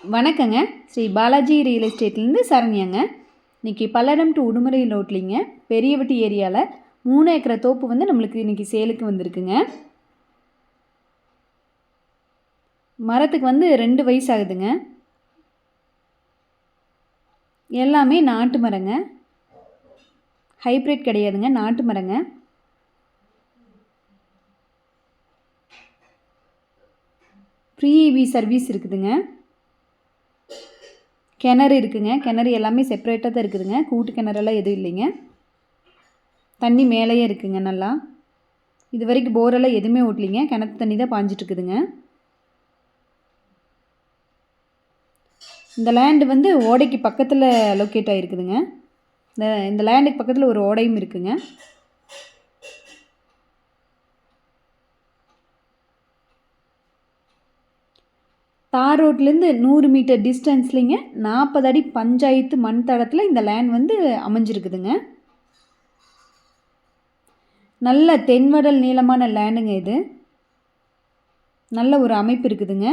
வணக்கங்க. ஸ்ரீ பாலாஜி ரியல் எஸ்டேட்லேருந்து சரண்யாங்க. இன்றைக்கி பல்லடம் டு உடுமலை ரோட்லிங்க பெரியவட்டி ஏரியாவில் 3 ஏக்கரை தோப்பு வந்து நம்மளுக்கு இன்றைக்கி சேலுக்கு வந்திருக்குங்க. மரத்துக்கு வந்து 2 வயசு ஆகுதுங்க. எல்லாமே நாட்டு மரங்க, ஹைப்ரிட் கிடையாதுங்க, நாட்டு மரங்க. ஃப்ரீ இபி சர்வீஸ் இருக்குதுங்க. கிணறு இருக்குதுங்க. கிணறு எல்லாமே செப்பரேட்டாக தான் இருக்குதுங்க. கூட்டு கிணறெல்லாம் எதுவும் இல்லைங்க. தண்ணி மேலேயே இருக்குதுங்க. நல்லா இது வரைக்கும் போரெல்லாம் எதுவுமே ஓட்டலிங்க. கிணத்து தண்ணி தான் பாஞ்சிட்ருக்குதுங்க. இந்த லேண்டு வந்து ஓடைக்கு பக்கத்தில் லொக்கேட் ஆகிருக்குதுங்க. இந்த லேண்டுக்கு பக்கத்தில் ஒரு ஓடையும் இருக்குதுங்க. தார் ரோட்லேருந்து 100 மீட்டர் டிஸ்டன்ஸ்லிங்க 40 அடி பஞ்சாயத்து மண் தடத்தில் இந்த லேண்ட் வந்து அமைஞ்சிருக்குதுங்க. நல்ல தென்வடல் நீளமான லேண்டுங்க இது. நல்ல ஒரு அமைப்பு இருக்குதுங்க.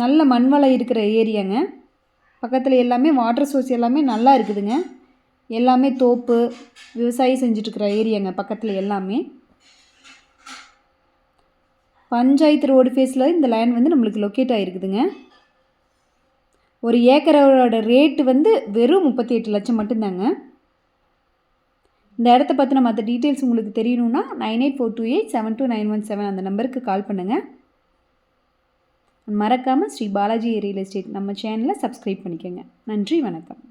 நல்ல மண்வளம் இருக்கிற ஏரியாங்க. பக்கத்தில் எல்லாமே வாட்டர் சோர்ஸ் எல்லாமே நல்லா இருக்குதுங்க. எல்லாமே தோப்பு விவசாயம் செஞ்சிட்ருக்கிற ஏரியாங்க பக்கத்தில் எல்லாமே. பஞ்சாயத்து ரோடு ஃபேஸில் இந்த லேண்ட் வந்து நம்மளுக்கு லொக்கேட் ஆகிருக்குதுங்க. ஒரு ஏக்கரோட ரேட்டு வந்து வெறும் 38 லட்சம் மட்டும்தாங்க. இந்த இடத்த பற்றின மற்ற டீட்டெயில்ஸ் உங்களுக்கு தெரியணுன்னா 9842872917 அந்த நம்பருக்கு கால் பண்ணுங்கள். மறக்காமல் ஸ்ரீ பாலாஜி ரியல் எஸ்டேட் நம்ம சேனலை சப்ஸ்கிரைப் பண்ணிக்கோங்க. நன்றி, வணக்கம்.